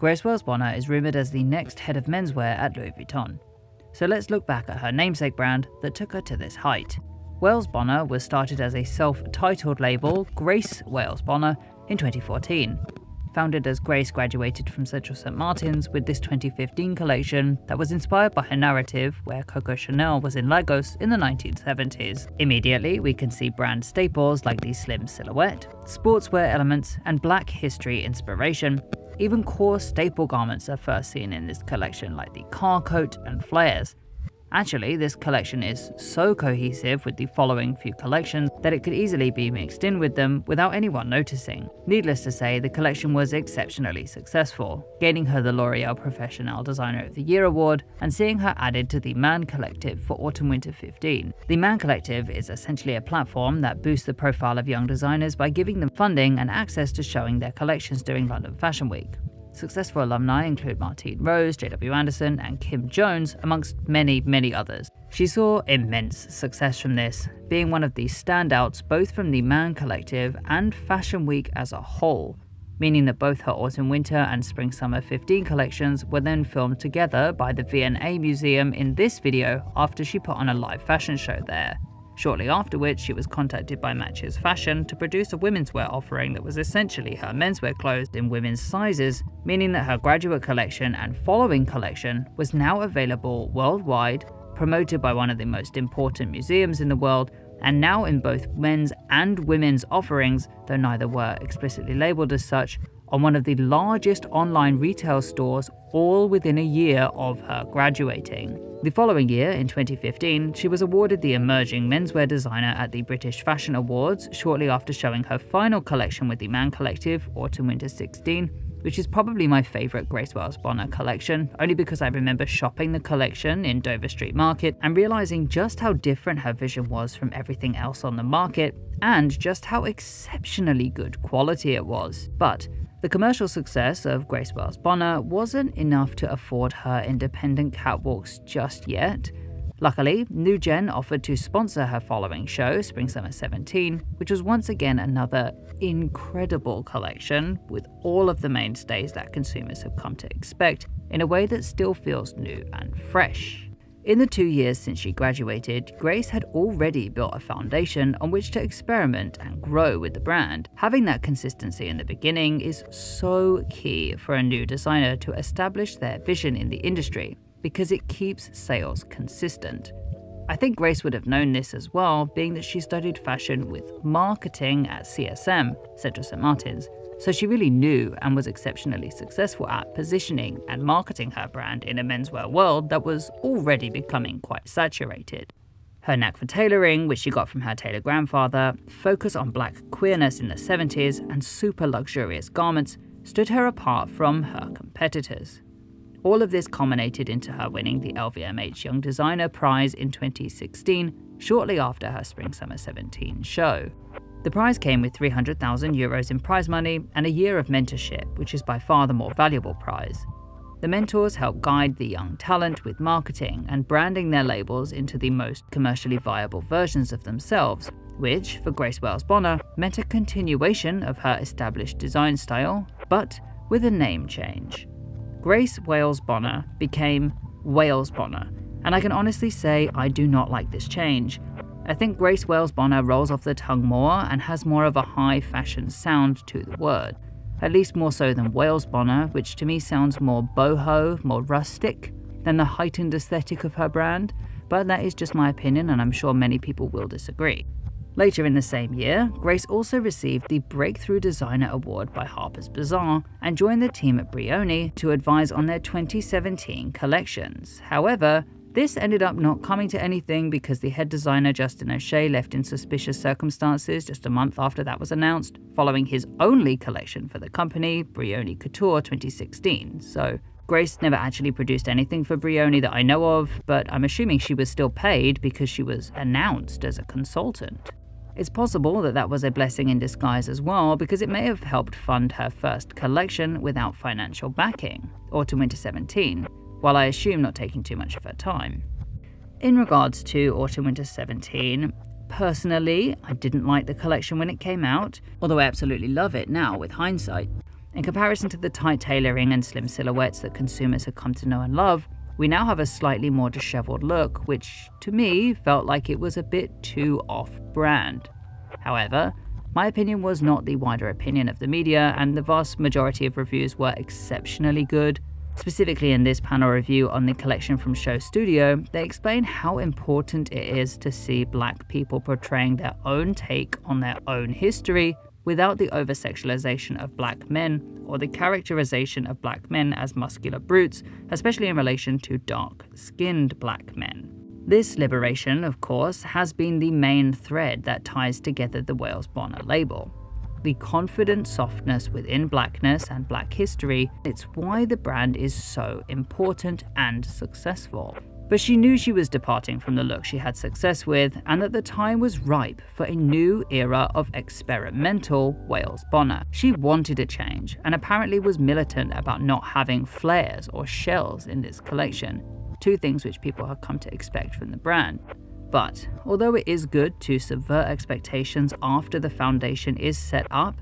Grace Wales-Bonner is rumoured as the next head of menswear at Louis Vuitton. So let's look back at her namesake brand that took her to this height. Wales-Bonner was started as a self-titled label, Grace Wales-Bonner, in 2014. Founded as Grace graduated from Central St. Martin's with this 2015 collection that was inspired by her narrative where Coco Chanel was in Lagos in the 1970s. Immediately, we can see brand staples like the slim silhouette, sportswear elements, and black history inspiration. Even core staple garments are first seen in this collection like the car coat and flares. Actually, this collection is so cohesive with the following few collections that it could easily be mixed in with them without anyone noticing. Needless to say, the collection was exceptionally successful, gaining her the L'Oreal Professional Designer of the Year award and seeing her added to the Man Collective for Autumn/Winter 15. The Man Collective is essentially a platform that boosts the profile of young designers by giving them funding and access to showing their collections during London Fashion Week. Successful alumni include Martine Rose, J.W. Anderson, and Kim Jones, amongst many, many others. She saw immense success from this, being one of the standouts both from the Man Collective and Fashion Week as a whole, meaning that both her Autumn/Winter and Spring/Summer 15 collections were then filmed together by the V&A Museum in this video after she put on a live fashion show there. Shortly after which, she was contacted by Matches Fashion to produce a women's wear offering that was essentially her menswear clothes in women's sizes, meaning that her graduate collection and following collection was now available worldwide, promoted by one of the most important museums in the world, and now in both men's and women's offerings, though neither were explicitly labeled as such, on one of the largest online retail stores, all within a year of her graduating. The following year, in 2015, she was awarded the Emerging Menswear Designer at the British Fashion Awards shortly after showing her final collection with the Man Collective, Autumn/Winter 16, which is probably my favourite Grace Wales-Bonner collection, only because I remember shopping the collection in Dover Street Market and realising just how different her vision was from everything else on the market, and just how exceptionally good quality it was. But the commercial success of Grace Wales-Bonner wasn't enough to afford her independent catwalks just yet. Luckily, New Gen offered to sponsor her following show, Spring/Summer 17, which was once again another incredible collection with all of the mainstays that consumers have come to expect in a way that still feels new and fresh. In the 2 years since she graduated, Grace had already built a foundation on which to experiment and grow with the brand. Having that consistency in the beginning is so key for a new designer to establish their vision in the industry, because it keeps sales consistent. I think Grace would have known this as well, being that she studied fashion with marketing at CSM, Central St. Martin's, so she really knew and was exceptionally successful at positioning and marketing her brand in a menswear world that was already becoming quite saturated. Her knack for tailoring, which she got from her tailor grandfather, focus on black queerness in the 70s, and super luxurious garments stood her apart from her competitors. All of this culminated into her winning the LVMH Young Designer Prize in 2016, shortly after her Spring/Summer 17 show. The prize came with €300,000 in prize money and a year of mentorship, which is by far the more valuable prize. The mentors help guide the young talent with marketing and branding their labels into the most commercially viable versions of themselves, which, for Grace Wales-Bonner, meant a continuation of her established design style, but with a name change. Grace Wales-Bonner became Wales-Bonner, and I can honestly say I do not like this change. I think Grace Wales-Bonner rolls off the tongue more and has more of a high fashion sound to the word, at least more so than Wales-Bonner, which to me sounds more boho, more rustic than the heightened aesthetic of her brand, but that is just my opinion and I'm sure many people will disagree. Later in the same year, Grace also received the Breakthrough Designer Award by Harper's Bazaar and joined the team at Brioni to advise on their 2017 collections. However, this ended up not coming to anything because the head designer Justin O'Shea left in suspicious circumstances just a month after that was announced, following his only collection for the company, Brioni Couture 2016. So Grace never actually produced anything for Brioni that I know of, but I'm assuming she was still paid because she was announced as a consultant. It's possible that that was a blessing in disguise as well, because it may have helped fund her first collection without financial backing, Autumn/Winter 17, while I assume not taking too much of her time. In regards to Autumn/Winter 17, personally, I didn't like the collection when it came out, although I absolutely love it now with hindsight. In comparison to the tight tailoring and slim silhouettes that consumers had come to know and love, we now have a slightly more disheveled look, which to me felt like it was a bit too off-brand. However, my opinion was not the wider opinion of the media, and the vast majority of reviews were exceptionally good. Specifically in this panel review on the collection from Show Studio, they explain how important it is to see black people portraying their own take on their own history without the over-sexualization of black men or the characterization of black men as muscular brutes, especially in relation to dark-skinned black men. This liberation, of course, has been the main thread that ties together the Wales Bonner label. The confident softness within blackness and black history, it's why the brand is so important and successful. But she knew she was departing from the look she had success with, and that the time was ripe for a new era of experimental Wales Bonner. She wanted a change, and apparently was militant about not having flares or shells in this collection, two things which people have come to expect from the brand. But although it is good to subvert expectations after the foundation is set up,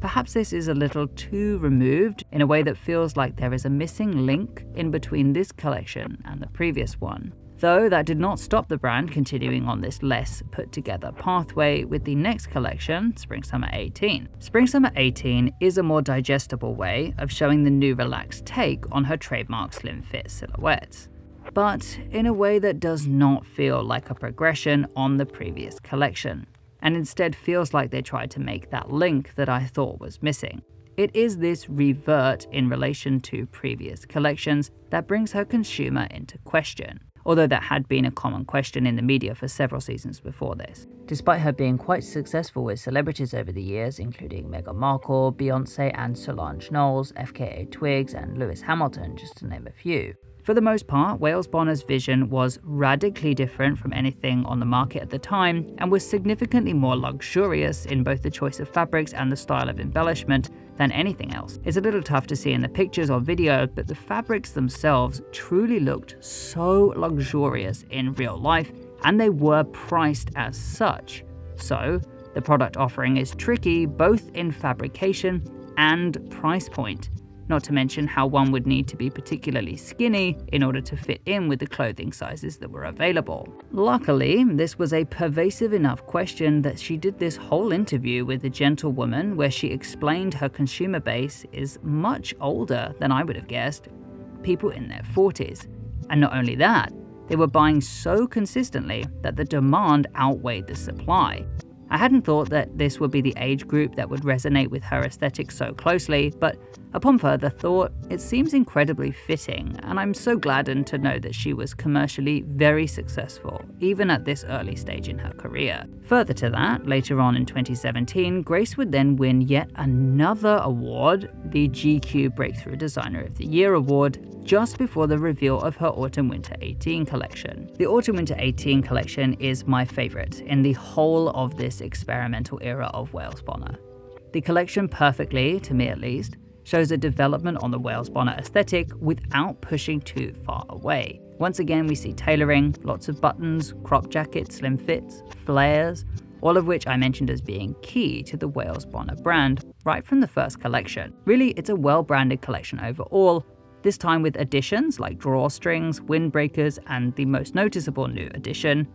perhaps this is a little too removed in a way that feels like there is a missing link in between this collection and the previous one. Though that did not stop the brand continuing on this less put together pathway with the next collection, Spring-Summer 18. Spring-Summer 18 is a more digestible way of showing the new relaxed take on her trademark slim fit silhouettes, but in a way that does not feel like a progression on the previous collection, and instead feels like they tried to make that link that I thought was missing. It is this revert in relation to previous collections that brings her consumer into question, although that had been a common question in the media for several seasons before this. Despite her being quite successful with celebrities over the years, including Meghan Markle, Beyoncé and Solange Knowles, FKA Twigs and Lewis Hamilton, just to name a few. For the most part, Wales Bonner's vision was radically different from anything on the market at the time, and was significantly more luxurious in both the choice of fabrics and the style of embellishment than anything else. It's a little tough to see in the pictures or video, but the fabrics themselves truly looked so luxurious in real life, and they were priced as such. So, the product offering is tricky both in fabrication and price point. Not to mention how one would need to be particularly skinny in order to fit in with the clothing sizes that were available. Luckily, this was a pervasive enough question that she did this whole interview with the gentlewoman where she explained her consumer base is much older than I would have guessed, people in their 40s. And not only that, they were buying so consistently that the demand outweighed the supply. I hadn't thought that this would be the age group that would resonate with her aesthetic so closely, but upon further thought, it seems incredibly fitting, and I'm so gladdened to know that she was commercially very successful, even at this early stage in her career. Further to that, later on in 2017, Grace would then win yet another award, the GQ Breakthrough Designer of the Year award, just before the reveal of her Autumn-Winter 18 collection. The Autumn-Winter 18 collection is my favorite in the whole of this experimental era of Wales Bonner. The collection perfectly, to me at least, shows a development on the Wales Bonner aesthetic without pushing too far away. Once again, we see tailoring, lots of buttons, crop jackets, slim fits, flares, all of which I mentioned as being key to the Wales Bonner brand right from the first collection. Really, it's a well-branded collection overall, this time with additions like drawstrings, windbreakers, and the most noticeable new addition,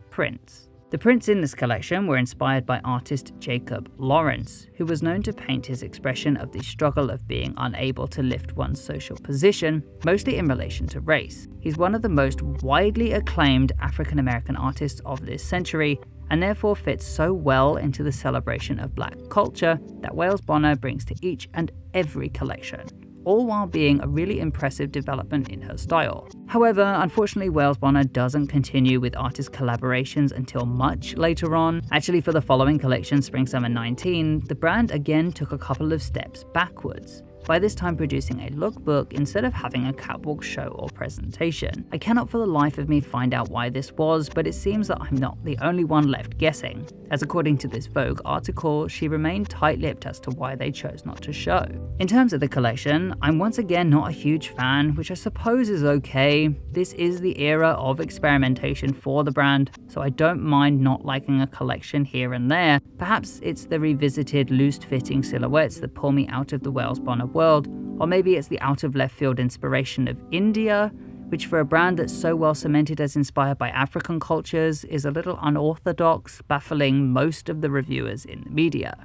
prints. The prints in this collection were inspired by artist Jacob Lawrence, who was known to paint his expression of the struggle of being unable to lift one's social position, mostly in relation to race. He's one of the most widely acclaimed African-American artists of this century, and therefore fits so well into the celebration of black culture that Wales Bonner brings to each and every collection, all while being a really impressive development in her style. However, unfortunately, Wales Bonner doesn't continue with artist collaborations until much later on. Actually, for the following collection, Spring-Summer 19, the brand again took a couple of steps backwards. by this time producing a lookbook instead of having a catwalk show or presentation. I cannot for the life of me find out why this was, but it seems that I'm not the only one left guessing, as according to this Vogue article, she remained tight-lipped as to why they chose not to show. In terms of the collection, I'm once again not a huge fan, which I suppose is okay. This is the era of experimentation for the brand, so I don't mind not liking a collection here and there. Perhaps it's the revisited loose-fitting silhouettes that pull me out of the Wales Bonner world, or maybe it's the out-of-left-field inspiration of India, which for a brand that's so well cemented as inspired by African cultures is a little unorthodox, baffling most of the reviewers in the media.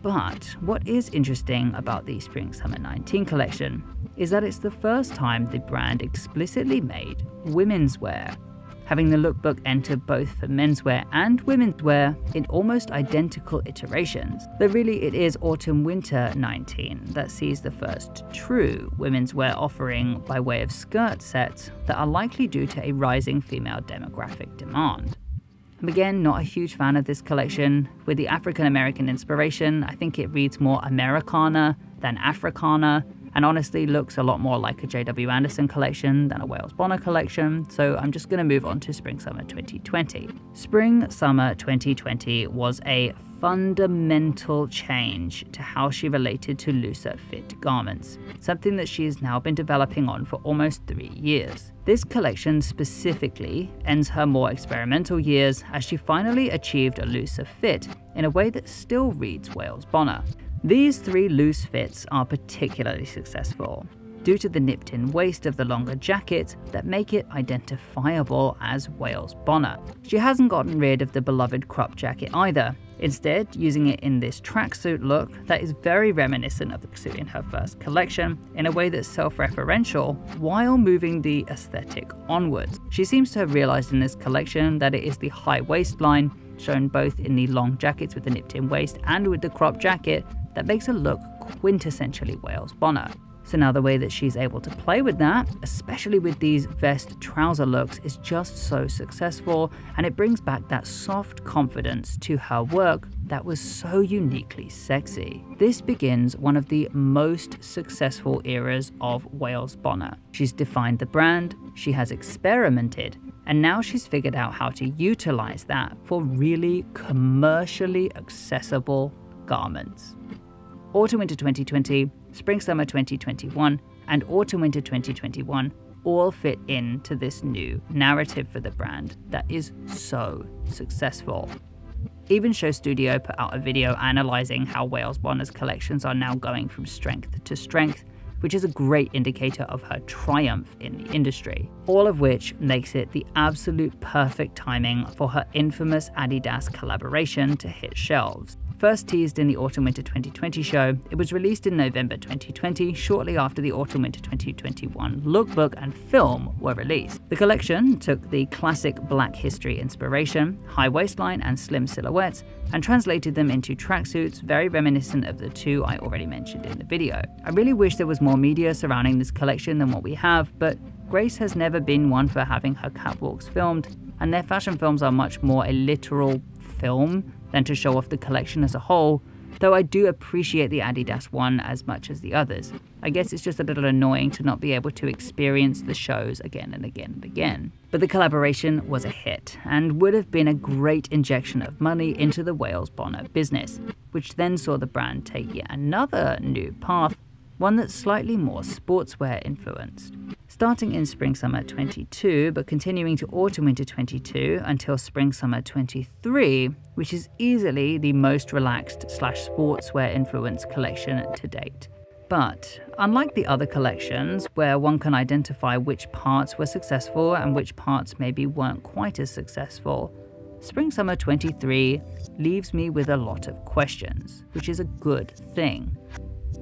But what is interesting about the Spring/Summer 19 collection is that it's the first time the brand explicitly made women's wear, having the lookbook enter both for menswear and women's wear in almost identical iterations. Though really it is Autumn/Winter 19 that sees the first true women's wear offering by way of skirt sets that are likely due to a rising female demographic demand. I'm again not a huge fan of this collection. With the African American inspiration, I think it reads more Americana than Africana, and honestly looks a lot more like a J.W. Anderson collection than a Wales Bonner collection, so I'm just going to move on to Spring/Summer 2020. Spring/Summer 2020 was a fundamental change to how she related to looser fit garments, something that she has now been developing on for almost 3 years. This collection specifically ends her more experimental years as she finally achieved a looser fit in a way that still reads Wales Bonner. These 3 loose fits are particularly successful, due to the nipped-in waist of the longer jacket that make it identifiable as Wales Bonner. She hasn't gotten rid of the beloved crop jacket either, instead using it in this tracksuit look that is very reminiscent of the suit in her first collection in a way that's self-referential while moving the aesthetic onwards. She seems to have realized in this collection that it is the high waistline, shown both in the long jackets with the nipped-in waist and with the crop jacket, that makes her look quintessentially Wales Bonner. So now the way that she's able to play with that, especially with these vest trouser looks, is just so successful, and it brings back that soft confidence to her work that was so uniquely sexy. This begins one of the most successful eras of Wales Bonner. She's defined the brand, she has experimented, and now she's figured out how to utilize that for really commercially accessible garments. Autumn/Winter 2020, Spring/Summer 2021, and Autumn/Winter 2021 all fit into this new narrative for the brand that is so successful. Even Show Studio put out a video analysing how Wales Bonner's collections are now going from strength to strength, which is a great indicator of her triumph in the industry. All of which makes it the absolute perfect timing for her infamous Adidas collaboration to hit shelves. First teased in the Autumn/Winter 2020 show, it was released in November 2020, shortly after the Autumn/Winter 2021 lookbook and film were released. The collection took the classic Black history inspiration, high waistline and slim silhouettes, and translated them into tracksuits very reminiscent of the 2 I already mentioned in the video. I really wish there was more media surrounding this collection than what we have, but Grace has never been one for having her catwalks filmed, and their fashion films are much more a literal film than to show off the collection as a whole, though I do appreciate the Adidas one as much as the others. I guess it's just a little annoying to not be able to experience the shows again and again and again. But the collaboration was a hit, and would have been a great injection of money into the Wales Bonner business, which then saw the brand take yet another new path, one that's slightly more sportswear influenced. Starting in Spring/Summer 22, but continuing to Autumn/Winter 22 until Spring/Summer 23, which is easily the most relaxed / sportswear influenced collection to date. But unlike the other collections, where one can identify which parts were successful and which parts maybe weren't quite as successful, Spring/Summer 23 leaves me with a lot of questions, which is a good thing.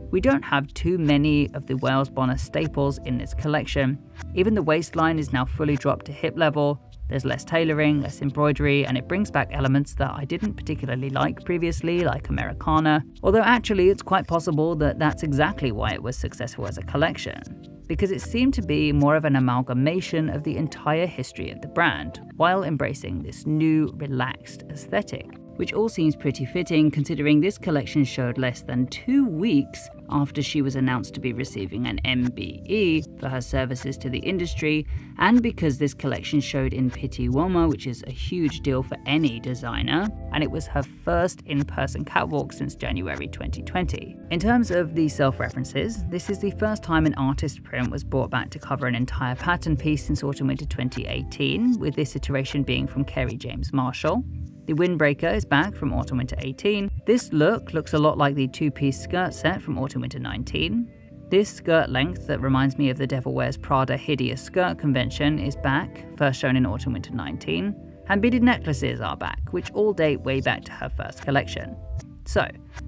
We don't have too many of the Wales Bonner staples in this collection. Even the waistline is now fully dropped to hip level, there's less tailoring, less embroidery, and it brings back elements that I didn't particularly like previously, like Americana, although actually it's quite possible that that's exactly why it was successful as a collection, because it seemed to be more of an amalgamation of the entire history of the brand, while embracing this new, relaxed aesthetic, which all seems pretty fitting considering this collection showed less than 2 weeks after she was announced to be receiving an MBE for her services to the industry, and because this collection showed in Pitti Uomo, which is a huge deal for any designer, and it was her first in-person catwalk since January 2020. In terms of the self-references, this is the first time an artist print was brought back to cover an entire pattern piece since autumn-winter 2018, with this iteration being from Kerry James Marshall. The windbreaker is back from autumn-winter 18. This look looks a lot like the two-piece skirt set from autumn-winter 19. This skirt length that reminds me of the Devil Wears Prada hideous skirt convention is back, first shown in autumn-winter 19. And beaded necklaces are back, which all date way back to her first collection. So,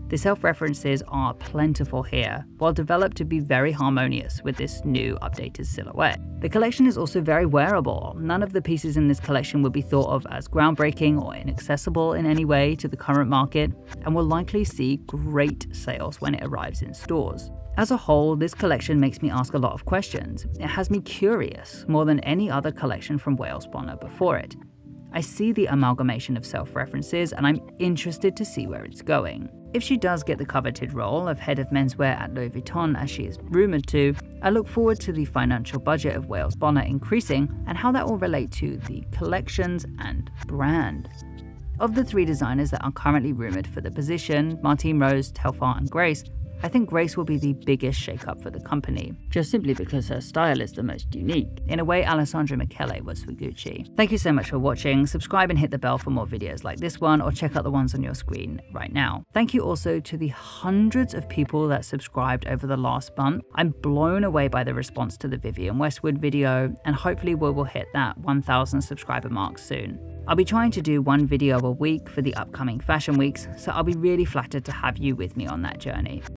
the self-references are plentiful here, while developed to be very harmonious with this new updated silhouette. The collection is also very wearable. None of the pieces in this collection would be thought of as groundbreaking or inaccessible in any way to the current market, and will likely see great sales when it arrives in stores. As a whole, this collection makes me ask a lot of questions. It has me curious more than any other collection from Wales Bonner before it. I see the amalgamation of self-references, and I'm interested to see where it's going. If she does get the coveted role of head of menswear at Louis Vuitton, as she is rumoured to, I look forward to the financial budget of Wales Bonner increasing and how that will relate to the collections and brand. Of the three designers that are currently rumoured for the position, Martine Rose, Telfar and Grace, I think Grace will be the biggest shake-up for the company, just simply because her style is the most unique, in a way Alessandro Michele was for Gucci. Thank you so much for watching. Subscribe and hit the bell for more videos like this one, or check out the ones on your screen right now. Thank you also to the hundreds of people that subscribed over the last month. I'm blown away by the response to the Vivienne Westwood video, and hopefully we will hit that 1,000 subscriber mark soon. I'll be trying to do one video a week for the upcoming fashion weeks, so I'll be really flattered to have you with me on that journey.